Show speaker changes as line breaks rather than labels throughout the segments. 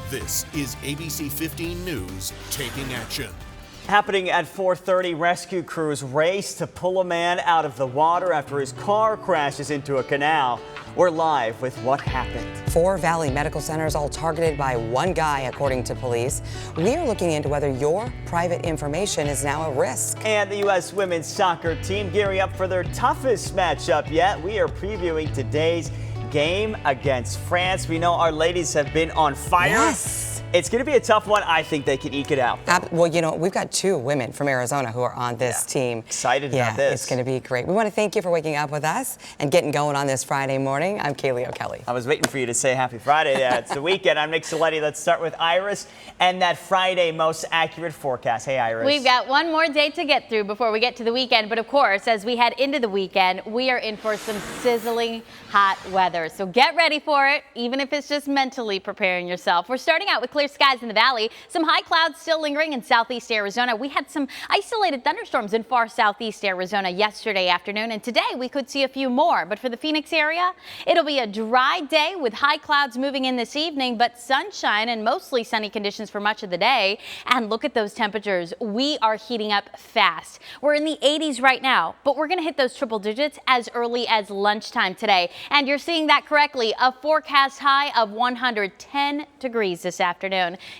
This is ABC 15 News Taking Action.
Happening at 4:30, rescue crews race to pull a man out of the water after his car crashes into a canal. We're live with what happened.
4 Valley medical centers all targeted by one guy, according to police. We are looking into whether your private information is now at risk.
And the U.S. women's soccer team gearing up for their toughest matchup yet. We are previewing today's game against France. We know our ladies have been on fire.
Yes.
It's going to be a tough one. I think they can eke it out.
Well, you know, we've got 2 women from Arizona who are on this team.
Excited about this.
It's going to be great. We want to thank you for waking up with us and getting going on this Friday morning. I'm Kaylee O'Kelly.
I was waiting for you to say happy Friday. Yeah, it's the weekend. I'm Nick Saletti. Let's start with Iris and that Friday most accurate forecast. Hey, Iris.
We've got one more day to get through before we get to the weekend. But of course, as we head into the weekend, we are in for some sizzling hot weather. So get ready for it, even if it's just mentally preparing yourself. We're starting out with clear skies in the valley. Some high clouds still lingering in southeast Arizona. We had some isolated thunderstorms in far southeast Arizona yesterday afternoon, and today we could see a few more. But for the Phoenix area, it'll be a dry day with high clouds moving in this evening, but sunshine and mostly sunny conditions for much of the day. And look at those temperatures. We are heating up fast. We're in the 80s right now, but we're going to hit those triple digits as early as lunchtime today. And you're seeing that correctly. A forecast high of 110 degrees this afternoon.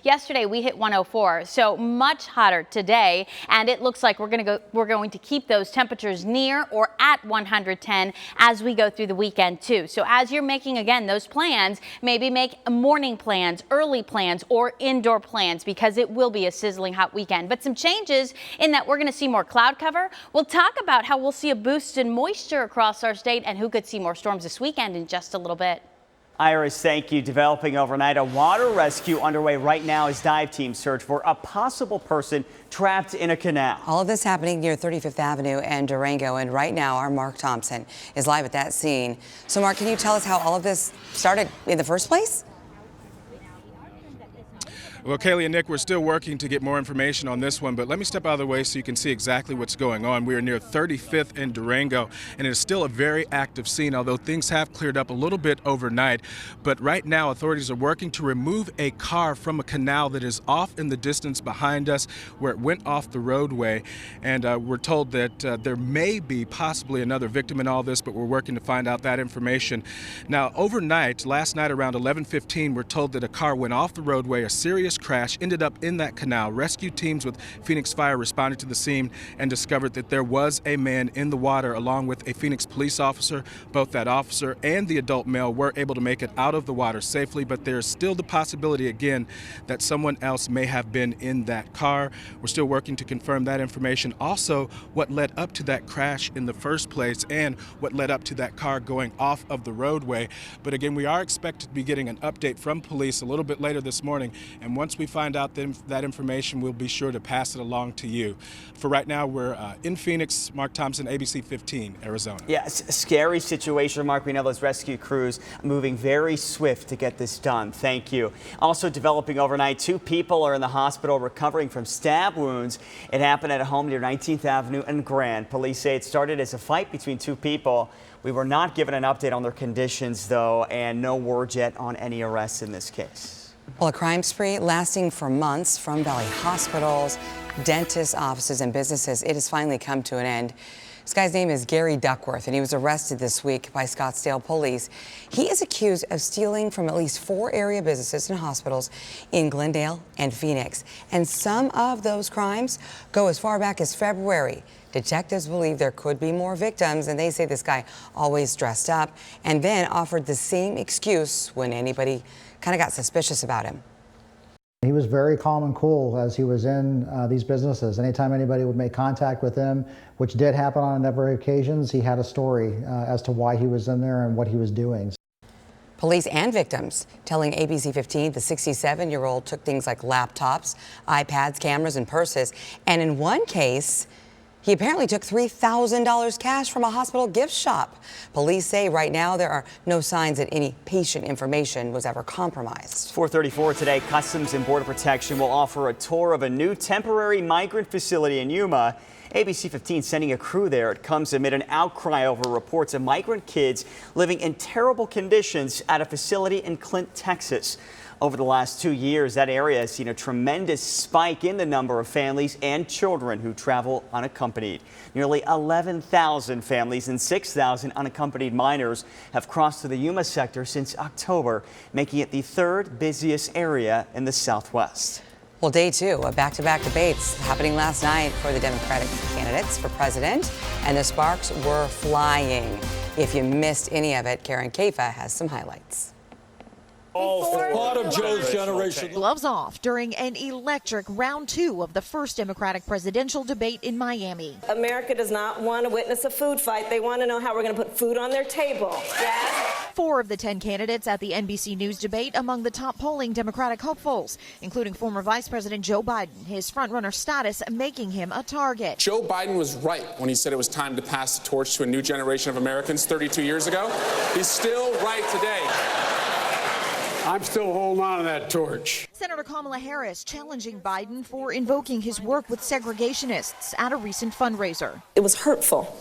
Yesterday we hit 104, so much hotter today, and it looks like we're going to keep those temperatures near or at 110 as we go through the weekend too. So as you're making again those plans, maybe make morning plans, early plans, or indoor plans, because it will be a sizzling hot weekend. But some changes in that we're going to see more cloud cover. We'll talk about how we'll see a boost in moisture across our state and who could see more storms this weekend in just a little bit.
Iris, thank you. Developing overnight, a water rescue underway right now as dive teams search for a possible person trapped in a canal.
All of this happening near 35th Avenue and Durango, and right now our Mark Thompson is live at that scene. So Mark, can you tell us how all of this started in the first place?
Well, Kaylee and Nick, we're still working to get more information on this one, but let me step out of the way so you can see exactly what's going on. We are near 35th and Durango, and it is still a very active scene, although things have cleared up a little bit overnight. But right now, authorities are working to remove a car from a canal that is off in the distance behind us, where it went off the roadway. And we're told that there may be possibly another victim in all this, but we're working to find out that information. Now, overnight, last night around 11:15, we're told that a car went off the roadway, a serious crash, ended up in that canal. Rescue teams with Phoenix Fire responded to the scene and discovered that there was a man in the water along with a Phoenix police officer. Both that officer and the adult male were able to make it out of the water safely, but there's still the possibility again that someone else may have been in that car. We're still working to confirm that information. Also, what led up to that crash in the first place and what led up to that car going off of the roadway. But again, we are expected to be getting an update from police a little bit later this morning, and once we find out that information, we'll be sure to pass it along to you. For right now, we're in Phoenix. Mark Thompson, ABC 15, Arizona.
Yeah, scary situation, Mark. We know those rescue crews moving very swift to get this done. Thank you. Also developing overnight, 2 people are in the hospital recovering from stab wounds. It happened at a home near 19th Avenue and Grand. Police say it started as a fight between 2 people. We were not given an update on their conditions, though, and no word yet on any arrests in this case.
Well, a crime spree lasting for months from Valley hospitals, dentists' offices, and businesses. It has finally come to an end. This guy's name is Gary Duckworth, and he was arrested this week by Scottsdale police. He is accused of stealing from at least 4 area businesses and hospitals in Glendale and Phoenix. And some of those crimes go as far back as February. Detectives believe there could be more victims, and they say this guy always dressed up and then offered the same excuse when anybody kind of got suspicious about him.
He was very calm and cool as he was in these businesses. Anytime anybody would make contact with him, which did happen on a number of occasions, he had a story as to why he was in there and what he was doing.
Police and victims telling ABC 15 the 67-year-old took things like laptops, iPads, cameras, and purses. And in one case, he apparently took $3,000 cash from a hospital gift shop. Police say right now there are no signs that any patient information was ever compromised.
4:34 today, Customs and Border Protection will offer a tour of a new temporary migrant facility in Yuma. ABC 15 sending a crew there. It comes amid an outcry over reports of migrant kids living in terrible conditions at a facility in Clint, Texas. Over the last 2 years, that area has seen a tremendous spike in the number of families and children who travel unaccompanied. Nearly 11,000 families and 6,000 unaccompanied minors have crossed through the Yuma sector since October, making it the third busiest area in the Southwest.
Well, day two of back-to-back debates happening last night for the Democratic candidates for president, and the sparks were flying. If you missed any of it, Karen Caifa has some highlights.
Part of Joe's generation.
Gloves off during an electric round two of the first Democratic presidential debate in Miami.
America does not want to witness a food fight. They want to know how we're going to put food on their table. Yes.
4 of the 10 candidates at the NBC News debate among the top polling Democratic hopefuls, including former Vice President Joe Biden, his frontrunner status making him a target.
Joe Biden was right when he said it was time to pass the torch to a new generation of Americans 32 years ago. He's still right today.
I'm still holding on to that torch.
Senator Kamala Harris challenging Biden for invoking his work with segregationists at a recent fundraiser.
It was hurtful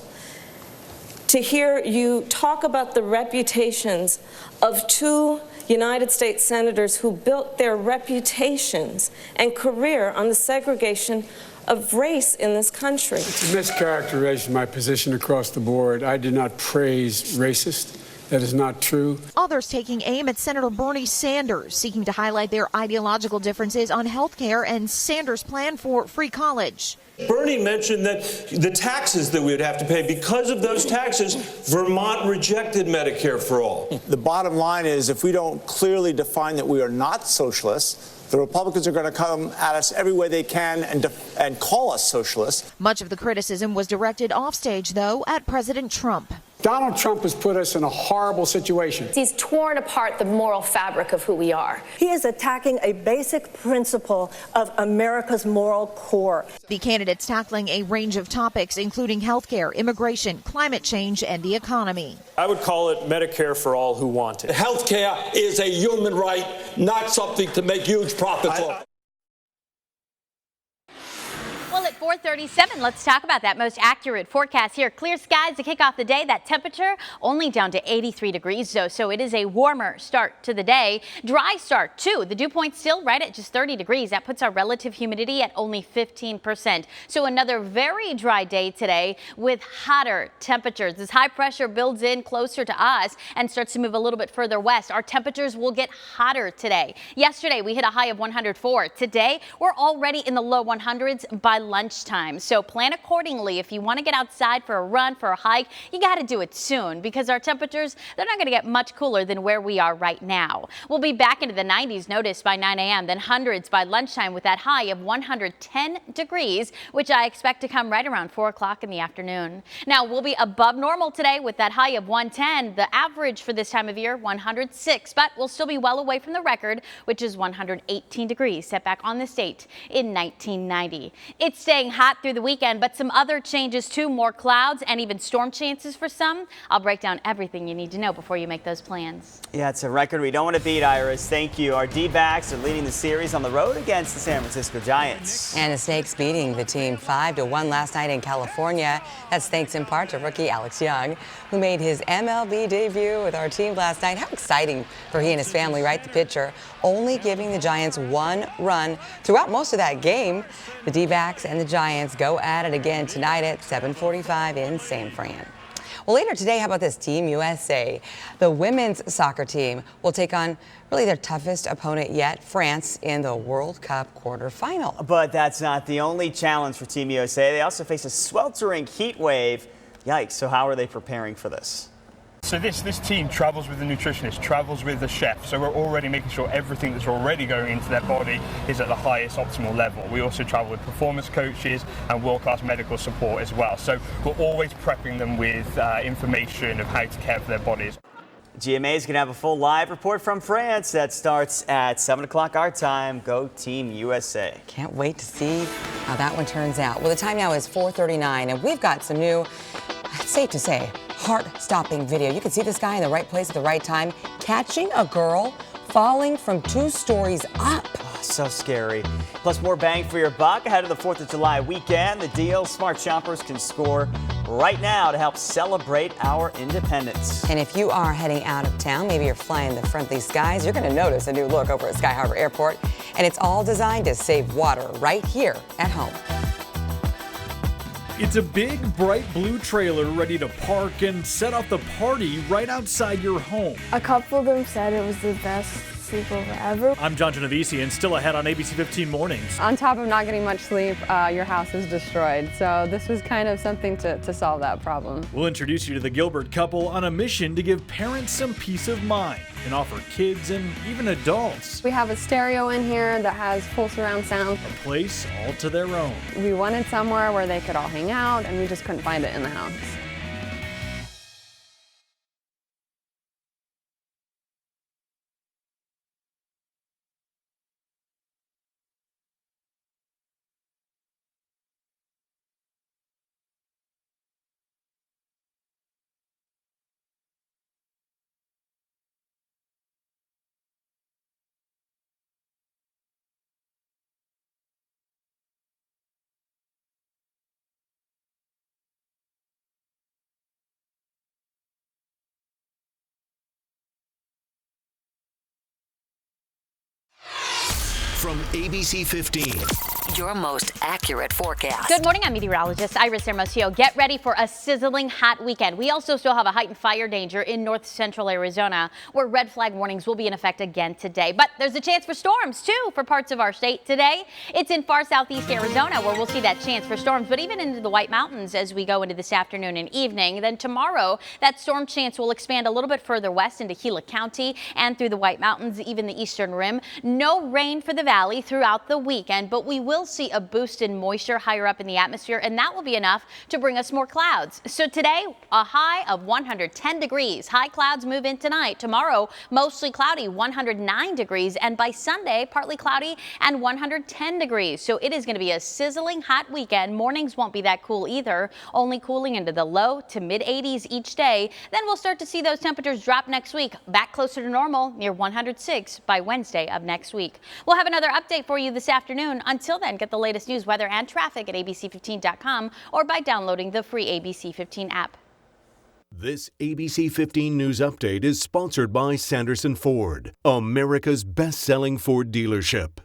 to hear you talk about the reputations of 2 United States senators who built their reputations and career on the segregation of race in this country.
It's a mischaracterization of my position across the board. I did not praise racist. That is not true.
Others taking aim at Senator Bernie Sanders, seeking to highlight their ideological differences on health care and Sanders' plan for free college.
Bernie mentioned that the taxes that we would have to pay, because of those taxes, Vermont rejected Medicare for all.
The bottom line is, if we don't clearly define that we are not socialists, the Republicans are going to come at us every way they can and call us socialists.
Much of the criticism was directed offstage, though, at President Trump.
Donald Trump has put us in a horrible situation.
He's torn apart the moral fabric of who we are.
He is attacking a basic principle of America's moral core.
The candidates tackling a range of topics, including health care, immigration, climate change, and the economy.
I would call it Medicare for all who want it.
Health care is a human right, not something to make huge profits on.
Well, at 4:37, let's talk about that most accurate forecast here. Clear skies to kick off the day. That temperature only down to 83 degrees, though, so it is a warmer start to the day. Dry start, too. The dew point still right at just 30 degrees. That puts our relative humidity at only 15%. So another very dry day today with hotter temperatures. This high pressure builds in closer to us and starts to move a little bit further west. Our temperatures will get hotter today. Yesterday, we hit a high of 104. Today, we're already in the low 100s by lunchtime. So plan accordingly. If you want to get outside for a run, for a hike, you got to do it soon because our temperatures, they're not going to get much cooler than where we are right now. We'll be back into the 90s, notice, by 9 a.m., then hundreds by lunchtime with that high of 110 degrees, which I expect to come right around 4 o'clock in the afternoon. Now, we'll be above normal today with that high of 110. The average for this time of year, 106, but we'll still be well away from the record, which is 118 degrees set back on this date in 1990. It's staying hot through the weekend, but some other changes too, more clouds and even storm chances for some. I'll break down everything you need to know before you make those plans.
Yeah, it's a record we don't want to beat, Iris. Thank you. Our D-backs are leading the series on the road against the San Francisco Giants.
And the Snakes beating the team 5-1 last night in California. That's thanks in part to rookie Alex Young, who made his MLB debut with our team last night. How exciting for he and his family, right? The pitcher only giving the Giants 1 run throughout most of that game. The D-backs and the Giants go at it again tonight at 7:45 in San Fran. Well, later today, how about this? Team USA. The women's soccer team will take on really their toughest opponent yet, France, in the World Cup quarterfinal.
But that's not the only challenge for Team USA. They also face a sweltering heat wave. Yikes. So how are they preparing for this?
So this team travels with the nutritionist, travels with the chef, so we're already making sure everything that's already going into their body is at the highest optimal level. We also travel with performance coaches and world-class medical support as well. So we're always prepping them with information of how to care for their bodies.
GMA is going to have a full live report from France that starts at 7 o'clock our time. Go Team USA.
Can't wait to see how that one turns out. Well, the time now is 4:39, and we've got some new, safe to say, heart-stopping video. You can see this guy in the right place at the right time, catching a girl falling from 2 stories up.
Oh, so scary. Plus more bang for your buck ahead of the 4th of July weekend. The deal, smart shoppers can score right now to help celebrate our independence.
And if you are heading out of town, maybe you're flying the friendly skies, you're going to notice a new look over at Sky Harbor Airport. And it's all designed to save water right here at home.
It's a big, bright blue trailer ready to park and set off the party right outside your home.
A couple of them said it was the best sleepover ever.
I'm John Genovese, and still ahead on ABC 15 Mornings.
On top of not getting much sleep, your house is destroyed. So this was kind of something to solve that problem.
We'll introduce you to the Gilbert couple on a mission to give parents some peace of mind and offer kids and even adults
We have a stereo in here that has full surround sound.
a place all to their own.
We wanted somewhere where they could all hang out, and we just couldn't find it in the house.
From ABC 15.
Your most accurate forecast.
Good morning, I'm meteorologist Iris Hermosillo. Get ready for a sizzling hot weekend. We also still have a heightened fire danger in north central Arizona, where red flag warnings will be in effect again today. But there's a chance for storms, too, for parts of our state today. It's in far southeast Arizona where we'll see that chance for storms, but even into the White Mountains as we go into this afternoon and evening. Then tomorrow, that storm chance will expand a little bit further west into Gila County and through the White Mountains, even the eastern rim. No rain for the valley throughout the weekend, but we will see a boost in moisture higher up in the atmosphere, and that will be enough to bring us more clouds. So today, a high of 110 degrees. High clouds move in tonight. Tomorrow, mostly cloudy, 109 degrees, and by Sunday, partly cloudy and 110 degrees. So it is going to be a sizzling hot weekend. Mornings won't be that cool either, only cooling into the low to mid 80s each day. Then we'll start to see those temperatures drop next week, back closer to normal, near 106 by Wednesday of next week. We'll have another update for you this afternoon. Until then, get the latest news, weather, and traffic at abc15.com or by downloading the free ABC 15 app.
This ABC 15 News Update is sponsored by Sanderson Ford, America's best-selling Ford dealership.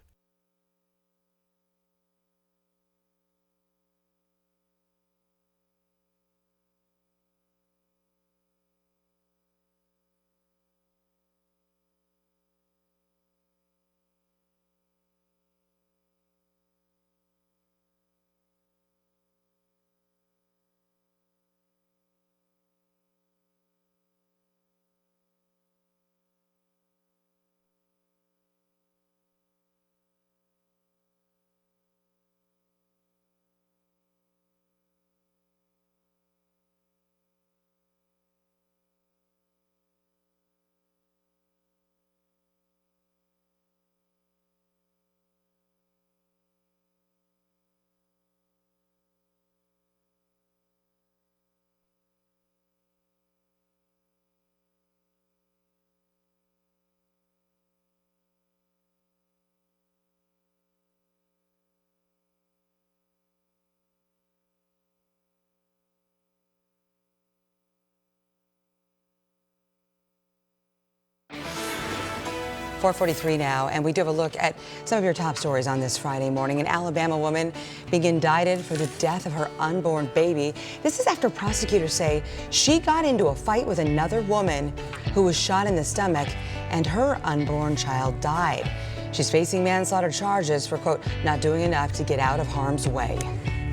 .43 now, and we do have a look at some of your top stories on this Friday morning. An Alabama woman being indicted for the death of her unborn baby. This is after prosecutors say she got into a fight with another woman who was shot in the stomach, and her unborn child died. She's facing manslaughter charges for, quote, not doing enough to get out of harm's way.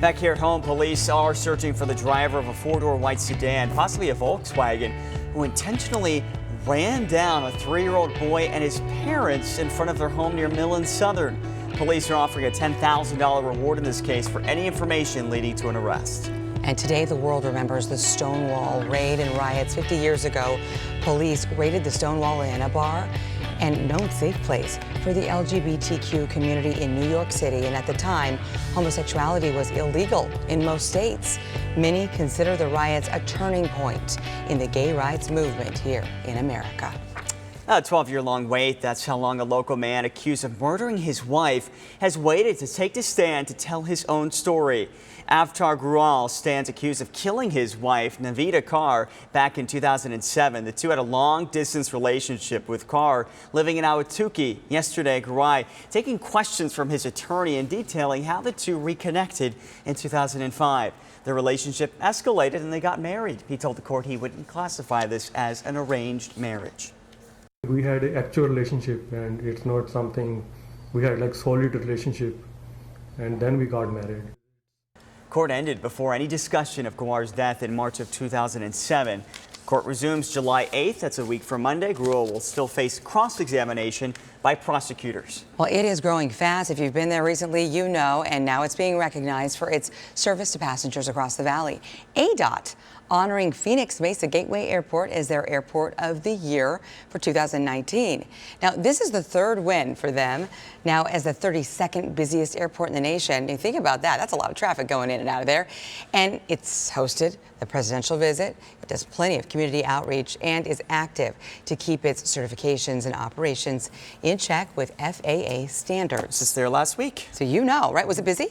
Back here at home, police are searching for the driver of a four-door white sedan, possibly a Volkswagen, who intentionally ran down a 3-year-old boy and his parents in front of their home near Millen Southern. Police are offering a $10,000 reward in this case for any information leading to an arrest.
And today the world remembers the Stonewall raid and riots 50 years ago. Police raided the Stonewall Inn, a bar and known safe place for the LGBTQ community in New York City. And at the time, homosexuality was illegal in most states. Many consider the riots a turning point in the gay rights movement here in America.
A 12-year-long wait, that's how long a local man accused of murdering his wife has waited to take the stand to tell his own story. Avtar Grual stands accused of killing his wife, Navita Kaur, back in 2007. The two had a long-distance relationship, with Kaur living in Ahwatukee. Yesterday, Grual taking questions from his attorney and detailing how the two reconnected in 2005. Their relationship escalated and they got married. He told the court he wouldn't classify this as an arranged marriage.
We had an actual relationship, and it's not something we had like solid relationship, and then we got married.
Court ended before any discussion of Kaur's death in March of 2007. Court resumes July 8th. That's a week from Monday. Grual will still face cross-examination by prosecutors.
Well, it is growing fast. If you've been there recently, you know, and now it's being recognized for its service to passengers across the valley. ADOT honoring Phoenix Mesa Gateway Airport as their Airport of the Year for 2019. Now, this is the third win for them, now as the 32nd busiest airport in the nation. You think about that, that's a lot of traffic going in and out of there. And it's hosted the presidential visit. It does plenty of community outreach and is active to keep its certifications and operations in check with FAA standards.
Just there last week.
So you know, right? Was it busy?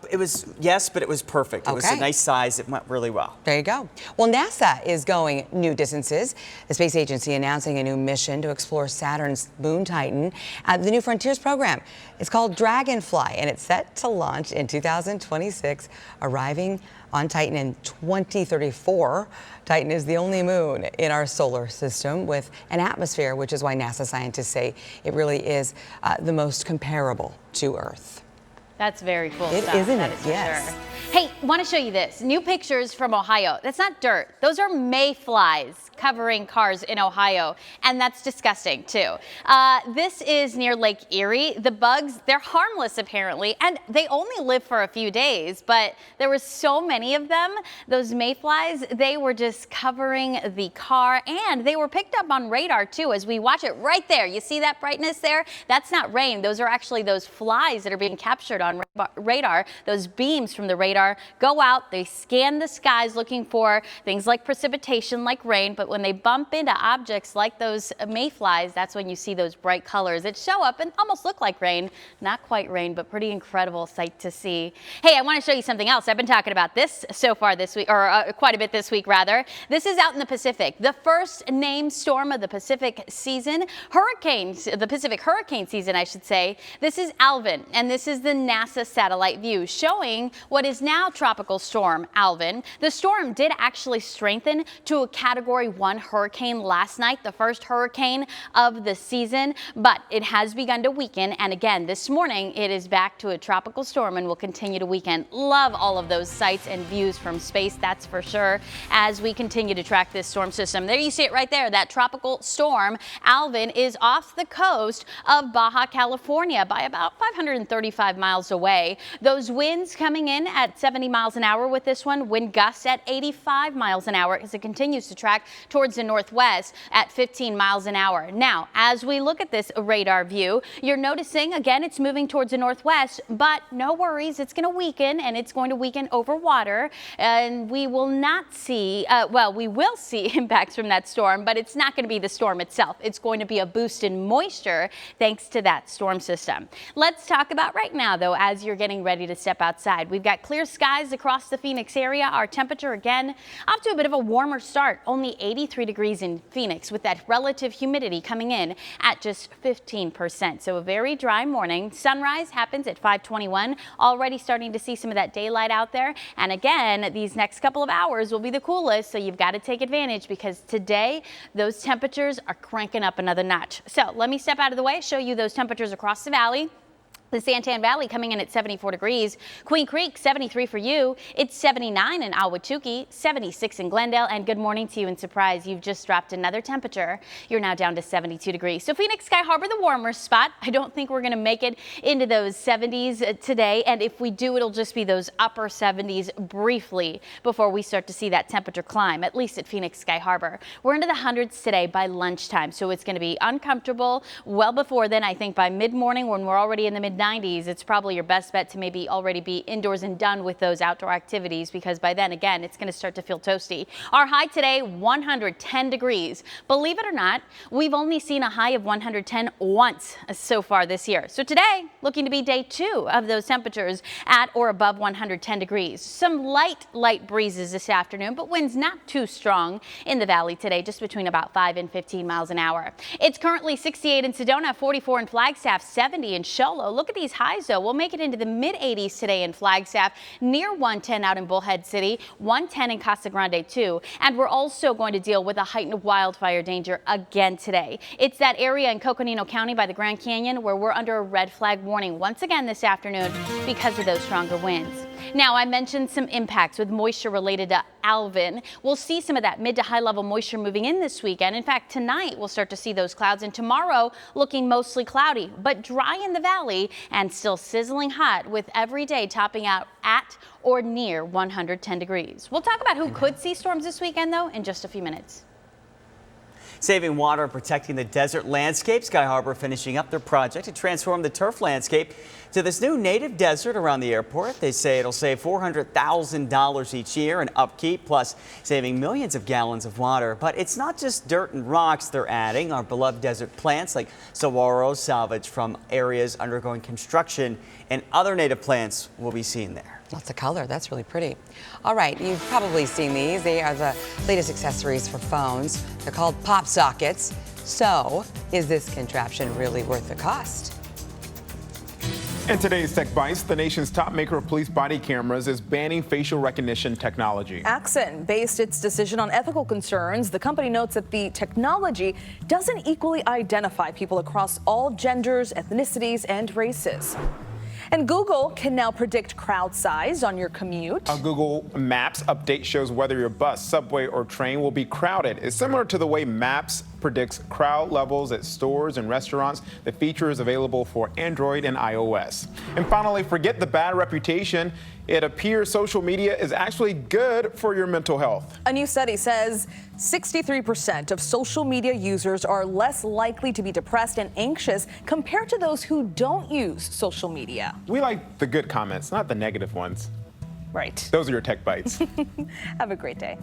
It was, yes, but it was perfect. It was a nice size. It went really well.
There you go. Well, NASA is going new distances. The space agency announcing a new mission to explore Saturn's moon Titan. The New Frontiers program is called Dragonfly, and it's set to launch in 2026, arriving on Titan in 2034. Titan is the only moon in our solar system with an atmosphere, which is why NASA scientists say it really is the most comparable to Earth.
That's very cool stuff.
Isn't it?
Yes. Sure. Hey, want to show you this. New pictures from Ohio. That's not dirt. Those are mayflies covering cars in Ohio, and that's disgusting too. This is near Lake Erie. The bugs, they're harmless apparently, and they only live for a few days, but there were so many of them. Those mayflies, they were just covering the car, and they were picked up on radar too as we watch it right there. You see that brightness there? That's not rain. Those are actually those flies that are being captured on radar. Those beams from the radar go out, they scan the skies looking for things like precipitation, like rain, but when they bump into objects like those mayflies, that's when you see those bright colors that show up and almost look like rain. Not quite rain, but pretty incredible sight to see. Hey, I want to show you something else. I've been talking about this so far this week, or quite a bit this week rather. This is out in the Pacific. The first named storm of the Pacific season, the Pacific hurricane season, I should say. This is Alvin, and this is the NASA satellite view showing what is now Tropical Storm Alvin. The storm did actually strengthen to a Category 1 hurricane last night, the first hurricane of the season, but it has begun to weaken, and again this morning it is back to a tropical storm and will continue to weaken. Love all of those sights and views from space, that's for sure, as we continue to track this storm system. There you see it right there, that tropical storm Alvin is off the coast of Baja California by about 535 miles away. Those winds coming in at 70 miles an hour with this one, wind gusts at 85 miles an hour as it continues to track towards the northwest at 15 miles an hour. Now, as we look at this radar view, you're noticing again it's moving towards the northwest, but no worries, it's going to weaken, and it's going to weaken over water, and we will not see, we will see impacts from that storm, but it's not going to be the storm itself. It's going to be a boost in moisture thanks to that storm system. Let's talk about right now though, as you're getting ready to step outside. We've got clear skies across the Phoenix area. Our temperature again off to a bit of a warmer start, only 83 degrees in Phoenix with that relative humidity coming in at just 15%. So a very dry morning. Sunrise happens at 5:21. Already starting to see some of that daylight out there. And again, these next couple of hours will be the coolest. So you've got to take advantage because today those temperatures are cranking up another notch. So let me step out of the way, show you those temperatures across the valley. The Santan Valley coming in at 74 degrees. Queen Creek, 73 for you. It's 79 in Ahwatukee, 76 in Glendale. And good morning to you in Surprise. You've just dropped another temperature. You're now down to 72 degrees. So Phoenix Sky Harbor, the warmer spot. I don't think we're going to make it into those 70s today. And if we do, it'll just be those upper 70s briefly before we start to see that temperature climb, at least at Phoenix Sky Harbor. We're into the hundreds today by lunchtime. So it's going to be uncomfortable well before then. I think by mid-morning when we're already in the mid mid-90s, it's probably your best bet to maybe already be indoors and done with those outdoor activities, because by then, again, it's going to start to feel toasty. Our high today, 110 degrees. Believe it or not, we've only seen a high of 110 once so far this year. So today, looking to be day 2 of those temperatures at or above 110 degrees. Some light breezes this afternoon, but winds not too strong in the valley today, just between about 5 and 15 miles an hour. It's currently 68 in Sedona, 44 in Flagstaff, 70 in Show Low. Look at these highs, though. We'll make it into the mid-80s today in Flagstaff, near 110 out in Bullhead City, 110 in Casa Grande, too. And we're also going to deal with a heightened wildfire danger again today. It's that area in Coconino County by the Grand Canyon where we're under a red flag warning once again this afternoon because of those stronger winds. Now, I mentioned some impacts with moisture related to Alvin. We'll see some of that mid to high level moisture moving in this weekend. In fact, tonight we'll start to see those clouds, and tomorrow looking mostly cloudy, but dry in the valley and still sizzling hot, with every day topping out at or near 110 degrees. We'll talk about who could see storms this weekend, though, in just a few minutes.
Saving water and protecting the desert landscape. Sky Harbor finishing up their project to transform the turf landscape to this new native desert around the airport. They say it'll save $400,000 each year in upkeep, plus saving millions of gallons of water. But it's not just dirt and rocks they're adding. Our beloved desert plants like saguaro, salvaged from areas undergoing construction, and other native plants will be seen there.
Lots of color. That's really pretty. All right, you've probably seen these. They are the latest accessories for phones. They're called pop sockets. So, is this contraption really worth the cost?
In today's Tech Bites, the nation's top maker of police body cameras is banning facial recognition technology.
Axon based its decision on ethical concerns. The company notes that the technology doesn't equally identify people across all genders, ethnicities, and races. And Google can now predict crowd size on your commute.
A Google Maps update shows whether your bus, subway, or train will be crowded. It's similar to the way Maps predicts crowd levels at stores and restaurants. The feature is available for Android and iOS. And finally, forget the bad reputation. It appears social media is actually good for your mental health.
A new study says 63% of social media users are less likely to be depressed and anxious compared to those who don't use social media.
We like the good comments, not the negative ones.
Right.
Those are your Tech Bites.
Have a great day.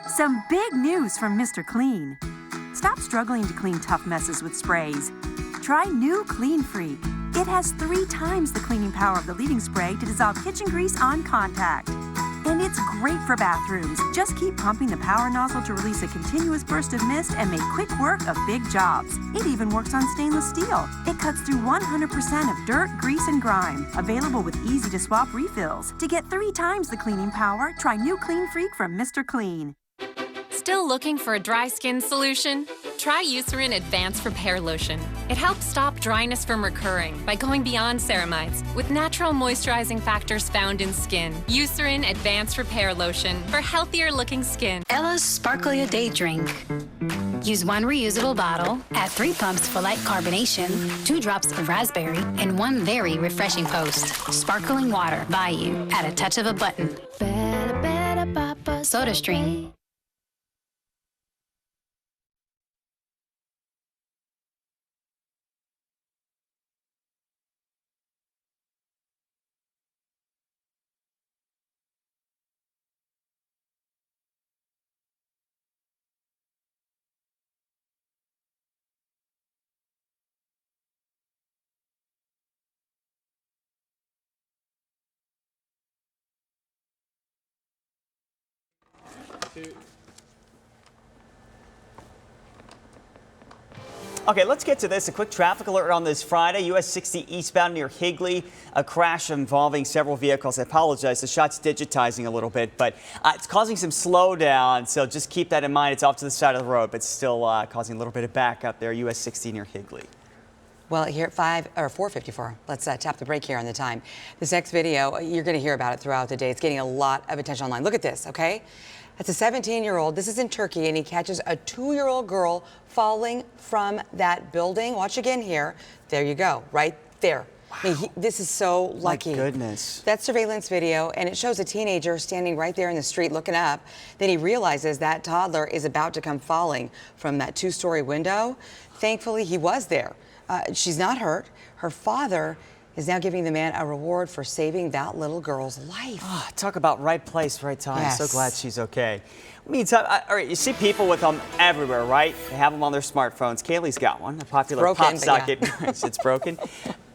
Some big news from Mr. Clean. Stop struggling to clean tough messes with sprays. Try new Clean Freak. It has 3 times the cleaning power of the leading spray to dissolve kitchen grease on contact. And it's great for bathrooms. Just keep pumping the power nozzle to release a continuous burst of mist and make quick work of big jobs. It even works on stainless steel. It cuts through 100% of dirt, grease, and grime. Available with easy-to-swap refills. To get 3 times the cleaning power, try new Clean Freak from Mr. Clean.
Still looking for a dry skin solution? Try Eucerin Advanced Repair Lotion. It helps stop dryness from recurring by going beyond ceramides with natural moisturizing factors found in skin. Eucerin Advanced Repair Lotion for healthier looking skin.
Ella's Sparkly a Day Drink. Use 1 reusable bottle, add 3 pumps for light carbonation, 2 drops of raspberry, and 1 very refreshing post. Sparkling water by you at a touch of a button. Better, Papa SodaStream.
Okay, let's get to this. A quick traffic alert on this Friday. US 60 eastbound near Higley. A crash involving several vehicles. I apologize. The shot's digitizing a little bit, but it's causing some slowdown. So just keep that in mind. It's off to the side of the road, but still causing a little bit of backup there. US 60 near Higley.
Well, here at 4:54, let's tap the break here on the time. This next video, you're going to hear about it throughout the day. It's getting a lot of attention online. Look at this, okay? That's a 17-year-old. This is in Turkey, and he catches a 2-year-old girl falling from that building. Watch again here. There you go, right there. I mean, this is so lucky.
My goodness.
That surveillance video, and it shows a teenager standing right there in the street looking up. Then he realizes that toddler is about to come falling from that 2-story window. Thankfully, he was there. She's not hurt. Her father is now giving the man a reward for saving that little girl's life.
Oh, talk about right place, right time.
Yes.
So glad she's okay. Meantime, all right, you see people with them everywhere, right? They have them on their smartphones. Kaylee's got one, a popular
broken,
pop socket. Yeah. It's broken.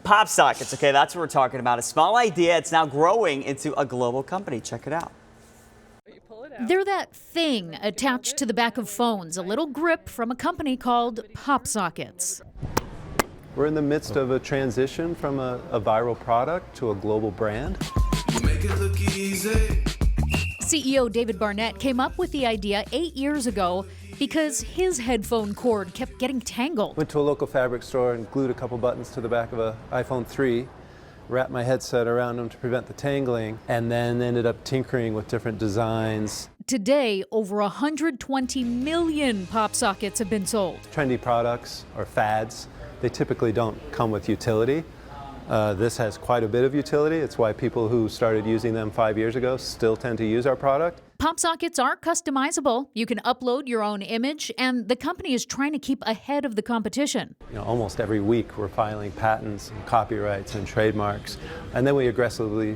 Pop sockets, okay, that's what we're talking about. A small idea, it's now growing into a global company. Check it out.
They're that thing attached to the back of phones, a little grip from a company called Pop Sockets.
We're in the midst of a transition from a viral product to a global brand.
Make it look easy. CEO David Barnett came up with the idea 8 years ago because his headphone cord kept getting tangled.
Went to a local fabric store and glued a couple buttons to the back of an iPhone 3, wrapped my headset around them to prevent the tangling, and then ended up tinkering with different designs.
Today, over 120 million Pop Sockets have been sold.
Trendy products or fads, they typically don't come with utility. This has quite a bit of utility. It's why people who started using them 5 years ago still tend to use our product.
Pop Sockets are customizable. You can upload your own image, and the company is trying to keep ahead of the competition.
You know, almost every week we're filing patents and copyrights and trademarks, and then we aggressively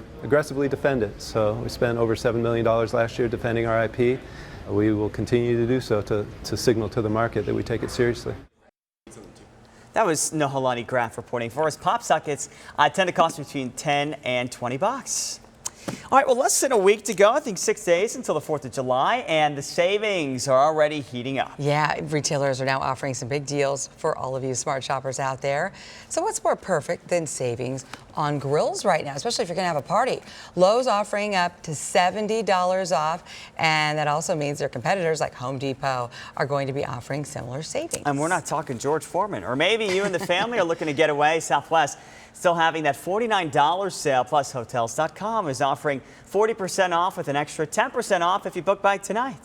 defend it. So we spent over $7 million last year defending our IP. We will continue to do so to signal to the market that we take it seriously.
That was Nohalani Graf reporting for us. Pop sockets tend to cost between 10 and 20 bucks. All right, well, less than a week to go. I think 6 days until the 4th of July, and the savings are already heating up.
Yeah, retailers are now offering some big deals for all of you smart shoppers out there. So what's more perfect than savings on grills right now, especially if you're going to have a party? Lowe's offering up to $70 off, and that also means their competitors like Home Depot are going to be offering similar savings.
And we're not talking George Foreman, or maybe you and the family are looking to get away. Southwest still having that $49 sale, plus Hotels.com is offering 40% off with an extra 10% off if you book by tonight.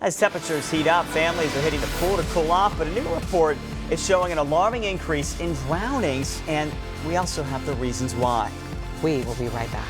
As temperatures heat up, families are hitting the pool to cool off, but a new report is showing an alarming increase in drownings, and we also have the reasons why.
We will be right back.